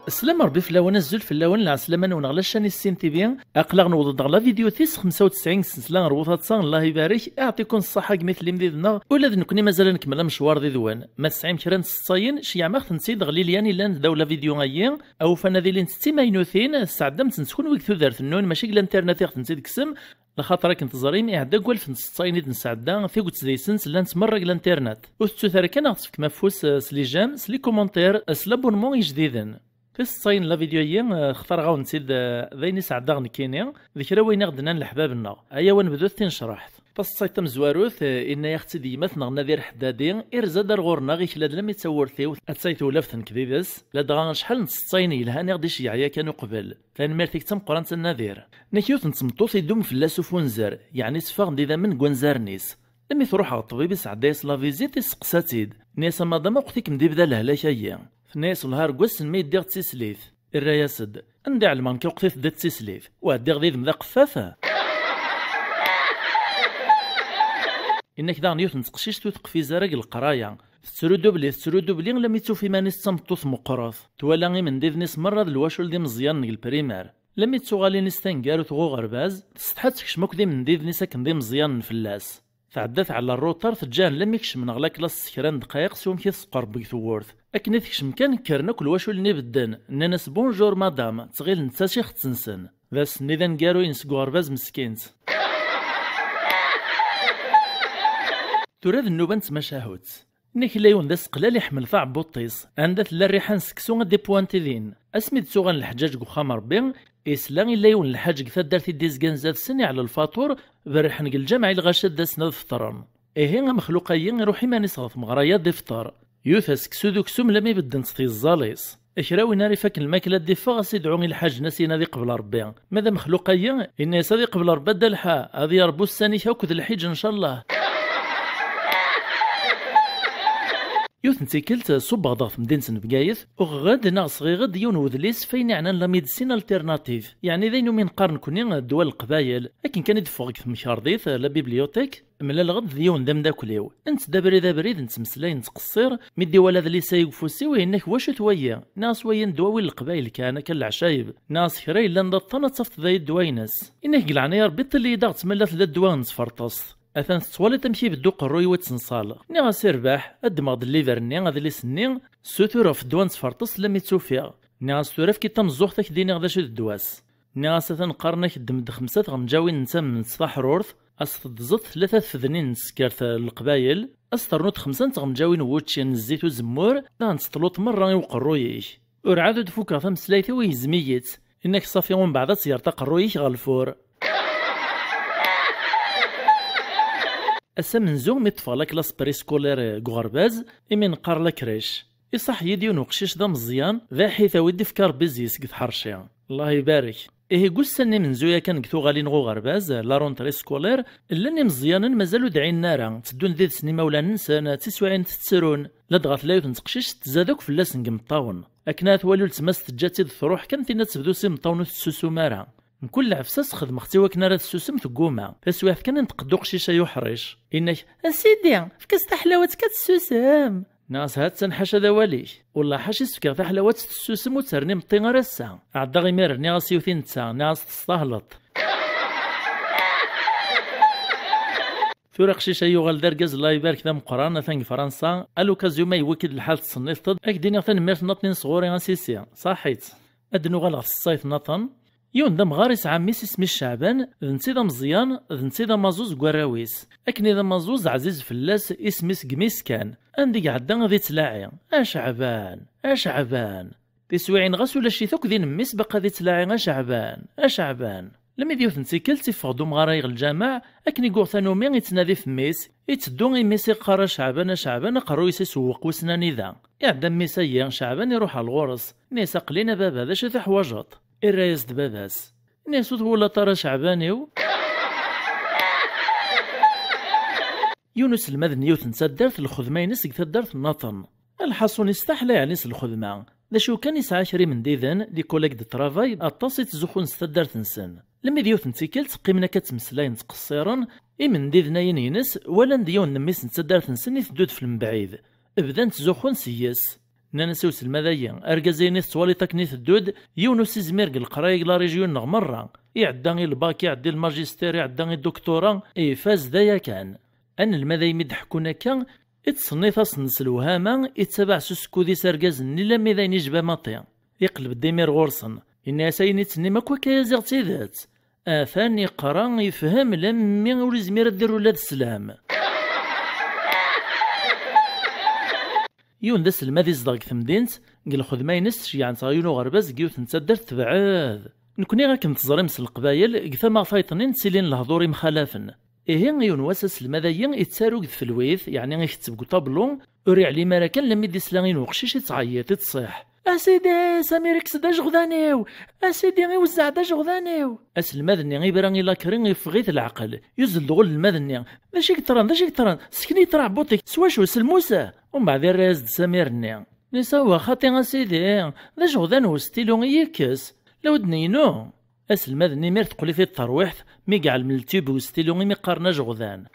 السلام ربي في اللون الزول في اللون العسلامة ونغلا الشاني السين تي بيان اقلق نوض غلا فيديو تيس 95 سنسلا روثات صان الله يبارك يعطيكم الصحة مثل مديدنا ولا نكوني مازال نكمل مشوار ذي ذوان ما تسعيم كران الصاين شي عماخ نسيد غليلياني لان داولا فيديو غايين او فانا ذي لين ستي ماينوثين سعدمت نسكن ويك ثوذرت النون ماشي الانترنت ياخد نسيد كسم لخاطر كنت زاريم إعدا قول في نصاين إذ نسعدا في قلت زي سنس لان تمرق الانترنت وستوثر كان أغتفك مفوس سليجام سلي كومونتير سلابونمون يجديدن في الصين لا فيديو هي اختار غاو نسيد ذيني سعدا غنكيني ذكرا وين غدنا لحبابنا ايا ونبدو تنشرحت فالصيت مزواروث ان يختي ديما نغنا دير حدادين ارزاد غورنا غي كلاد لم يتصور ثيو اتسايت ولفتن كذيبس لا دغا شحال نصاين يلهاني غدي شيعيا كانوا قبل ثاني ميرتيك تم قران النذير نكيوت نتمطوط يدوم في اللاسوف ونزار يعني سفاغ نديدا من كونزارنيس لمي تروح على الطبيب سعدايس لا فيزيت سقساتيد نيسا مادام وقتك مديبدا لهلاكايا فناس النهار قوس ما يديغ تسيسليث الراياسد عندي علمان كي وقتي تدات تسيسليث واديغ ذي ذم ذا قفافه انك ذا نيوت نتقشيش توثق في زرق القرايه تسرودو بلي لم يتوفي ماني صمتوث مقراث توالاني من ديفنيس مره الواشول دي مزيان البريمير لم يتسوغالي نستنكارو تغو غرباز تستحات تكشموك دي من ديفنيس كن دي مزيان فلاس تعدات على الروتر تجان لم يكش من غلا كلاس سكران دقايق سوم كي تسقر بك ثورث اكن تكش مكان كرنا كل واشو اللي بدن ناس بونجور مدام تغيل نتا شيخ تنسن بس نذا نقارو ينسقو غرباز مسكينت تراد النوبة نتمشاهوت نيك لايون ذا سقلال يحمل ثاع بوطيس عندها لا ريحان سكسو دي بوانتيذين اسميت سوغان الحجاج وخام ربي إسلام لايون الحاج كثا دارتي ديزكان زاد سني على الفاتور بريحان الجامع الغاشد دا سناد فطرن إيه مخلوقيين روحي ما نصغف مغرايا دي فطر يوثا سكسو دوك سوم لم يبدن تطي الزاليس اكراوي ناري فاك الماكله دي فاغ سيدعوني الحاج ناسينا ذي قبل ربي ماذا مخلوقيين إن سادي قبل ربي دا الحا هذي يربو الساني هاكد الحج إن شاء الله يوث نتيكلت صوب ضغط مدينة بقايث وغاد ناقص غي غد يون وذليس فين عنا لا ميديسين التيرناتيف يعني ذينو من قارن كوني الدول القبايل لكن كان يدفوق مشارديث لا بيبليوتيك ملا الغد ديون دم داكليو انت دابريد نتمسلاي نتقصير مدي ولا ذلي سايقفوسي وينك واش تويا ناس وين دواوي القبايل كان العشايب ناس خري لان الطنة تصفت ذي الدوينس انك قلعني ربي اللي ضغط ملا ثلاث دوان فرطس اثن تسوالي تمشي بدو قروي وتسنصال ني غاسي رباح ادمغ اللي ذرني غادي لي سني سوتورا في الدوان تفرطس لم يتوفيا ني غاسورف كي تمزوختك ديني غدا شو الدواس ني غاسا قرنك دمد خمسة غمجاوين نتا من صباح رورث أستضزت ثلاثة فذنين سكرت القبايل أسترنوت خمسة غمجاوين ووتشي نزيت وزمور لا نستلوط مرة وقرويش ورعادو تفوكا ثمسلايثي ويزميت إنك صافي من بعد تيرتا قرويش غالفور أسا منزو ميطفى كلاس بريسكولير غرباز إمين قار كريش يصح يديون وقشيش ذا مزيان ذا حيث ودي فكار بيزيس قد حرشي الله يبارك إيه قوسني منزويا كان قتو غالي نغو غرباز لا رونتري سكولير لاني مزيانا مازالو داعين نارا تدون ذي سني مولا ننسان تسوعين تتسرون لا دغات لايوت نتقشيش تزادوك فلاس نقمطاون أكنات والو تماس تجاتي تروح كان ثينا تبدو سي مطاونو تسوسو مارا كل عفساس خدم اختي وكنا راه تسوسم تقوما فسواف كان نتقدو قشيشه يحرش انك اسيدي فكاس حلاوتك كتسوسم ناس هات تنحاش هذا واليش والله حاشي سكر تاع حلاوات تسوسم وترني مطين راسا عدا غير ني غاسيوثين تاع ناس تستهلط ثورق شيشه يغال دركز الله يبارك ذا مقران ثاني فرنسا الوكازيو ما يوكد الحال تصنيف طد اكدينا ثاني ميرت نطنين صغوري غاسيسيا صحيت ادنو غالغ الصيف نطن يون دم غارس عميس اسمي الشعبان ذنتي ذا مزيان ذنتي ذا مازوز قراويس اكني ذا مازوز عزيز فلاس اسميس قميس كان عندي قعدا غادي تلاعي اشعبان تسويعين غاس ولا شي ثوك ذي نميس بقى ذي تلاعي اشعبان لما يديو ثنتيكل تيفقدو مغارايغ الجامع اكني قوثانومي يتنادي في ميس يتدو يميسي قرا شعبان قرويس يسوق وسناني ذا يعدم ميسايا شعبان يروح على الغرس نيسا قلينا بابا ذا شي حواجط الرايس دباباس ناسوت ولا طرا شعبانيو يونس المذني يوثن سدرت الخدمة ينس دارت النطن الحصون يستحلى يعني الخدمة ذا شو كان يسعى شري من ديذن لي كوليك دو ترافاي اطاسي تزخون ستدرت نسن لما ديوثن تيكلت قيمنا كتمسلاين تقصيرا إمن دي ذناين ينس ولا نديون نميس نتسدارت نسني تدود في المبعيد ابدا تزوخون سياس نانا سوس المذايا ارجازيني توالي تكني تدود يونو سيزمير القرايه لا ريجيون نغ مره يعداني الباك يعدي الماجستير يعداني الدكتوراه فاز دايا كان ان المذاي مدحكونا كان اتصنيت اصنس الوهامه اتبع سوسكو دي سرجاز نلا ميداني جبا ماطيا يقلب الدمير غورسن الناس سايني تسني ماكوا كيزيغ تيدات ثاني قرا يفهم لمي ولي زمير ديروا ولاد السلام يون داس الماذي صداق ثمدينت قال خذ ما ينسش يعني صايونو غرباز قيوت نتسدر تبعاد نكوني غاك نتزري مس القبايل قثما فايطنين تسيلين الهضوري مخالفن يون واسس المذايا يتساروق في الويث يعني غيكتب طابلو وري علي مراكن لما يدي سلاغين وقشيش تعيط تصيح اسيدي ساميركس دا جغدانيو اسيدي غيوزع دا جغدانيو المذني غيبراني لاكرين يفغيث العقل يزل دغل المذني داش يكتران سكني طرع بوطيك سواشو سلموسه ومن بعد الراز ساميرني نسوا خاطي اسيدي دا جغدانو ستيلو يكس لو دنينو المذني مير تقولي في الترويح مي كاع الملتيب وستيلو مي قارنا جغدان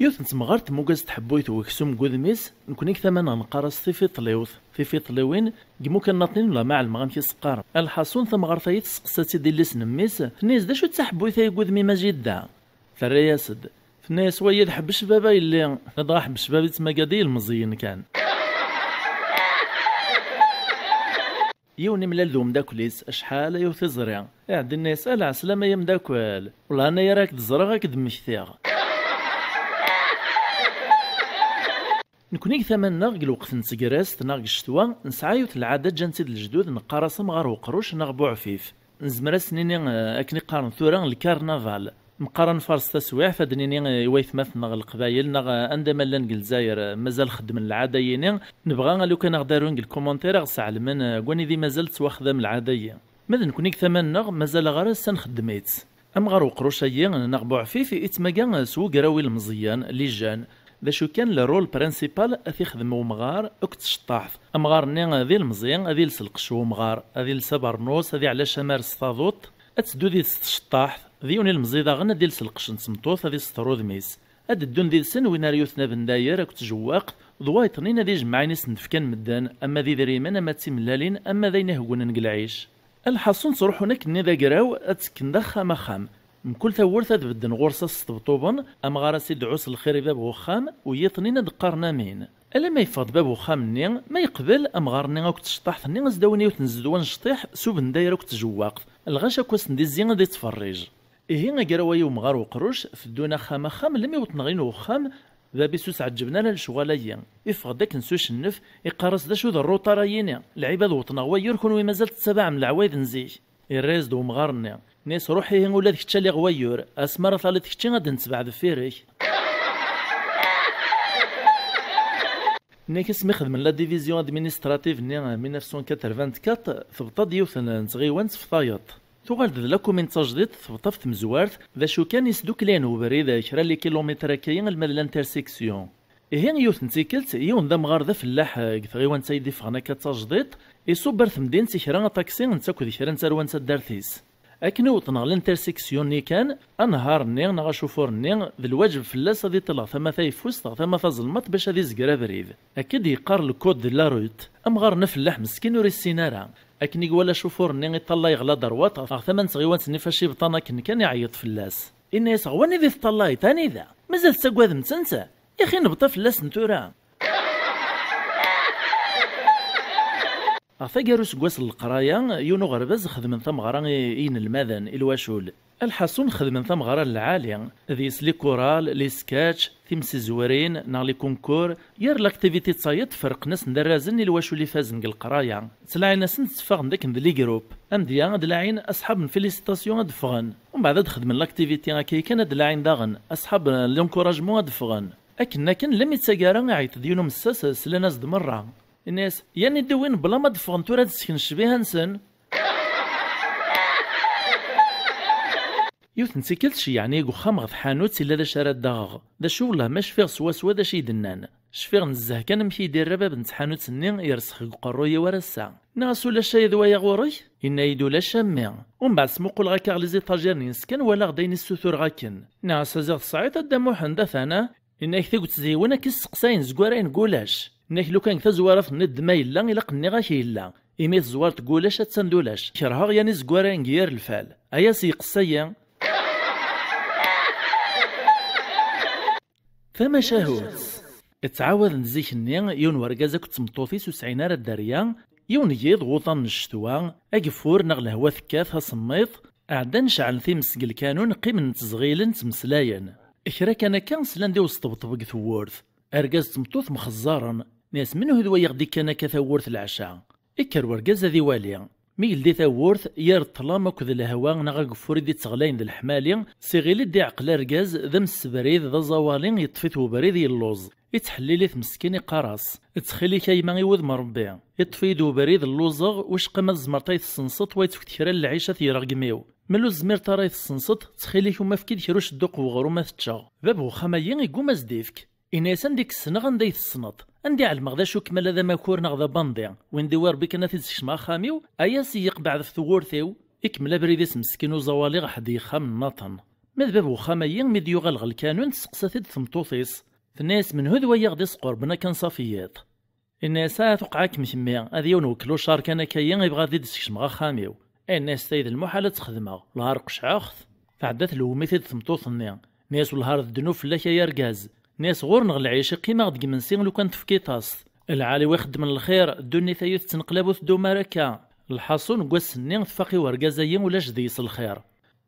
يوث نتمغرت موكاز تحبويت وكسوم قذميس نكونيك ثمانا نقارس في طليوث في طليوين كيمو كان ناطنين ولا مع المغام في سقار الحصون ثمغرتايت سقساتي ديال اللي سنميس فنيس داشو تحبويت هاي قذمي ما جدا فرياسد فنيس ويا حب الشبابه اللي هذا حب الشباب تما قادي المزيين كان يوني ملال ذوم داكوليس اشحال يوث زريع عند الناس العسلامه يا مداكل والله انا يراك تزرع غاك دمشتيغ نكونيك ثمن ناغ الوقت نتقراس ناغ الشتوى نسعايوت العادة جانسيد الجدود نقارصم غار وقروش ناغ بوعفيف نزمرا سنيني اكني قارن ثورا الكارنافال مقارن فارس تسويع فدنيني يويث مثل ناغ القبايل ناغ عندما لان الجزائر مازال خدم العاديين نبغى لو كان دارون الكومونتير غسع من كوني ذي مازال تواخذ من العاديه ماذا نكونيك ثمن ناغ مازال غار سنخدميت ام غار وقروش ناغ بوعفيف اتماكا سو قراوي المزيان اللي جان ذا شو كان الرول برانسيبال اثي خدمو مغار اكت شطاحف امغار ني ذي المزيان ذي السلقشو مغار ذي السبرنوس ذي على شمار الصاضوط اتسدو ذي الشطاحف ذيوني المزيدة غنى ديال السلقش نسمطوث ذي سترود ميس هاد الدون ديال سن وين ريوثنا بنداير اكت جواق ضوايطنين ذي جمعين سندفكان مدان اما ذي دريمان اما تسملالين اما ذي نهقون نقلعيش الحصون صروح هناك ني ذا قراو اتسكن دخا مخام من كل ثورثة تبدن غورصة سطبطوبا أما غارا سيد عوس الخير باب وخام ويطنين دقارنا مين ألا ما يفاض باب وخام نين ما يقبل أم غارني غاك تشطاح نين زداوني وتنزدوان شطيح سوب داير وك تجواق الغاشا كواس ندي الزين غادي تفرج إيه غاكراوا يوم غار وقروش فدونا خام خام لم يوطن غين وخام ذا بيسوس عجبنا للشغاليين يفقد داك نسوش النف يقارس دا شو ذا الروطا رايين العباد وطنا غوير كون ومازال تتبع من العوايد نزيك الريز دو مغارني ناس روحي هين ولاد كتشا لي غويور اسمر ثالث كتشا غادي نتبع دفيرك نيك اسمي خدم لا ديفيزيون ادمينستراتيف ني 1984 ثبطا ديوث نتغيوانت في طايط تغالد لا كومين تجديد ثبطا في تمزوارت ذا شو كان يسدوك لين وبريد 10 لي كيلومتر كاين المال الانترسيكسيون هين يوث نتيكلت يون ذا مغار ذا فلاح غيوان تايدي فغنا كتجديد يصبر في مدينة كرا طاكسي نتاكو ذي كرا نتاروان تدارتيس أكن وطنا الانترسيكسيون ني كان انهار نيغ نغا شوفور نيغ ذي الواجب فلاس غادي طلع ثما ثايفوس ثما ظلمت باش غادي يزكرا بريد اكيد يقار الكود ديال لا روت امغار نفلاح مسكين وري السينارا اكن يقول شوفور نيغ يطلع يغلا دروات ثما نتغيوانت نفاشي بطانا كان يعيط فلاس ان يصغواني ذي طلاي ثاني ذا مازال تساكواد متنسى يا اخي نبطا فلاس نتورا ثقارو سكواس القرايه يونو غرباز خدمن ثم غرا ين المذن الواشول الحصون خدمن ثم غرا العالي ذي لي كورال لي سكاتش تيمسي زوارين نا لي كونكور يار لاكتيفيتي تصايد فرق ناس ندرازن الواشول اللي فازن القرايه تلاعي ناس نتفاغ داك لي جروب امديا دلاعين اصحاب الفيليسيتاسيون دفغن ومن بعد خدمن لاكتيفيتي هكا كان دلاعين داغن اصحاب لونكوراجمون دفغن لكن لم يتساكارا عيط ديونهم الساس سلاناس دمره الناس يعني دوين بلا ما دفغن تورا تسكن شبيها نسن يوث نسيكلتش يعني وخام غف حانوت الا دا شارات داغ دا شو والله ماش فيغ سوا دا شي دنان شفيغ نزه كان مشي يدير رباب نتحانوت سنين يرسخ قرويه ورا الساعه ناس ولا شي ذويا غوري إن يدو لا شامي ومن بعد سموقول غاكا غليزي طاجير نسكن ولا غداين السوثور غاكن ناس زيغ الصعيد الدمو حندا ثانا إنك ثيقو تزيونا كيسقساين زكوارين قولاش إنك لو كان تزوارة في الند ما يلا إلا قني غاكي يلا إمي تزوار تقولاش تسندولاش كرهاغ يعني زكوارين غير الفال أيا سيقسايا فما شاهوت اتعاود نزيك النيا يون ورقازك تمطوطي سوسعين راه الداريا يون يض غوطان الشتوا اقفور نغ الهوا ثكاث صميط اعدا نشعل في مسق الكانون قيم نتزغيل تمسلاين اكرا كان سلان دي وسطبطبق ثورث ارقاز تمطوط مخزارا ناس منو هذو يغدي كان كثورث العشاء اكر ورقاز ذي واليا ميل دي ثورث يار الطلام كذ الهوا نغا قفور دي تغلاين ذي الحمالي سيغيل دي عقل رقاز ذم السبريد ذا زوالين يطفيت وبريد اللوز يتحليلي مسكيني قراص تخلي كايما يوذ مربي يطفيدو بريد اللوزغ واش قما الزمرطاي السنصط ويتفكت كرا العيشه يرقميو ملو الزمير طراي السنصط تخلي كما فكيد كيروش الدوق وغروما تتشا باب خمايين يقوم زديفك إناس ديك السنه غندي السنط عندي على المغدا شو كمال هذا ما كور نغدا باندي وين دوار بك انا تيزكش مع خاميو ايا سيق بعد في ثورثيو يكمل بريديس مسكين وزوالي غحد يخام الناطن مذباب وخمايين ميديو غلغ الكانون تسقسات ثمطوطيس الناس من هذو يغدي قربنا كان صافيات الناس توقعك مشمي هذا نوكلو شار كان كاين يبغى دي دسكش مع خاميو الناس تايد المحاله تخدمها الهار قشعاخ تعدات الوميث ثمطوطني ناس والهار الدنوف لا يا ركاز ناس غور نغ العيش قيمه غد منسين لو كانت فكيطاس العالي واخد من الخير الدنيا ثايث تنقلبو ثدو ماركا الحصون قواس النين تفاقي وركازايين ولا جديس الخير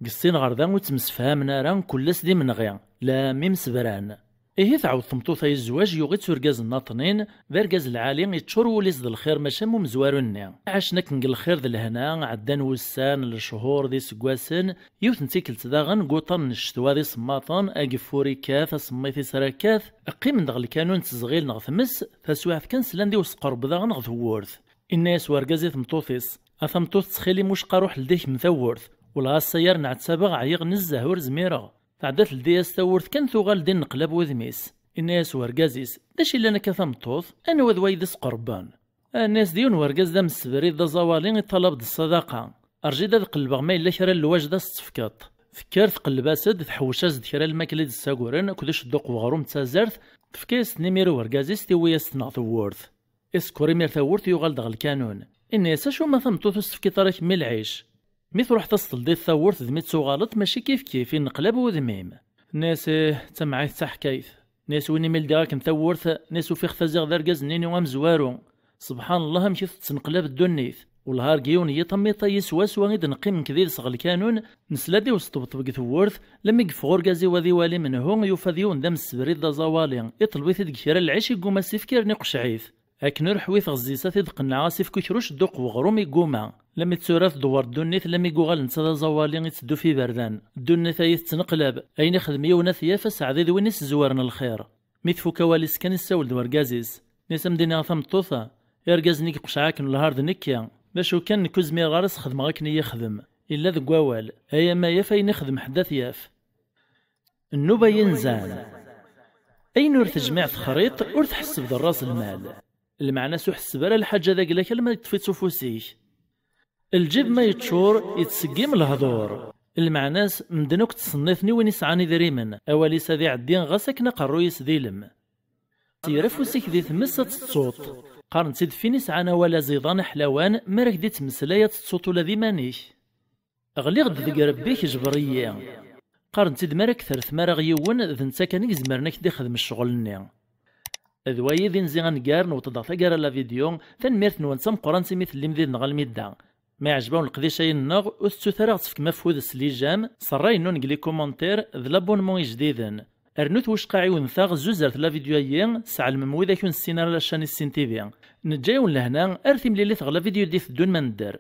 قصين غردا وتمسفهم نارا كلس دي من غيا لا ميم سبران إيه تعاود ثمطوطا الزواج يوغي توركاز الناطنين ذركاز العالي يتشور وليس ذا الخير ماشا مزواروني عشنا كنقل الخير ذا الهنا عدان وسان الشهور ذي سكواسن يوث نتيكل تداغن قوطن الشتوا ذي صماطن اقفوري كاث صميتي سراكاث اقيم ندغ الكانون تزغيل نغ ثمس فسواعث كان سلان دي وسقرب ذا نغ ثورث الناس وركازي ثمطوطيس اثمطوط تخيلي مش قاروح لديك مثورث ولا السيار نعتسابغ عيغ نزه ورزميرة تعدات لدياس ثورث كان ثوغال دين نقلب وذميس الناس ورقازيس داش إلا أنا كثمطوط أنا وذويدس قربان الناس ديون ورقاز دا مسبريد دا زوالين طلب الصداقة أرجي دا قلبغ ما إلا كرا الواج دا ستفكاط فكار تقلب أسد تحوشاز كرا الماكلة الساقورين كداش الدوق وغروم تسازرت تفكيس نيميرو ورقازيس تيوياس تنع ثورث اسكوري مير ثورث يغال دغ الكانون الناس أشو ما ثمطوط استفكيطارك مي العيش مي تروح تصل دي ثورث ذميت سوغالط ماشي كيف نقلب وذميم ناس تمعي تحكايث ناس ويني ميل داك مثورث ناس في خفازيغ ذرقاز نيني وام زوارو سبحان الله مشي تنقلب الدنيث والهار كيون يطميطا يسواس وغيد نقيم كذير صغ الكانون نسلادي وسطبطبق ثورث لما يقف غوركازي وذي والي منهم يوفذيون دام السبريد دا زوالي يطلبي ثدك كرا العيش يقوم سيفكير نقشعيث اكن رحويث غزيسات يدقنا عاسف كيشروش دوق وغروم يقوما لما تسورات دوار الدنيث لما يقوغال نتا زوالي يتسدو في بردان الدنيث يتنقلب اين خدم يونا ثيافا سعدي ذوين زوارنا الخير ميتفو كواليس كان السول دوار كازيز ناس مدينة ثمطوطا يرقاز نيك قشعاكن الهارد نكيا باش كان نكوز مير غارس خدم غاكني يخدم الا ذك واوال ايا ما يافا ينخدم حدا ثياف النوبة ينزان اين ور تجميع خريط ور تحسب دراس المال المعنى سو حسب على الحاجه ذاك لا كلمه يطفي تفوسيك الجيب ما يتشور يتسقيم الهضور المعناس مدنوك تصنفني وين يسعاني ذريمن اولي سذي عدين غاسكنا قرو يسديلم يرفوسيك ذي ثمسة الصوت قارن سيد فيني سعانا ولا زيضان حلوان مرك دي تمسلايا الصوت ولا ذي مانيش اغلي غد ذي ربيك جبرية قارن سيد مرك ثرث مرغ يون ذنسا كان يزمرنك دي خدم الشغل ذوايا ذي نزيغان كارن وتضغط كارا لا فيديو تنميرت نوانسام قران سميت اللي مذي نغال ميدا ما عجبون القضية النغ وستثرى تفك مفوذ سليجام صراي نون قلي كومنتير ذ لابونمون جديدا ارنوت واش قاعي ونثاغ زوزرت لا فيديو ايان ساع الممو ذاك السينار لاشاني السين تيفي نجايون لهنا ارثي ملي ثغلا فيديو دي دون ما ندير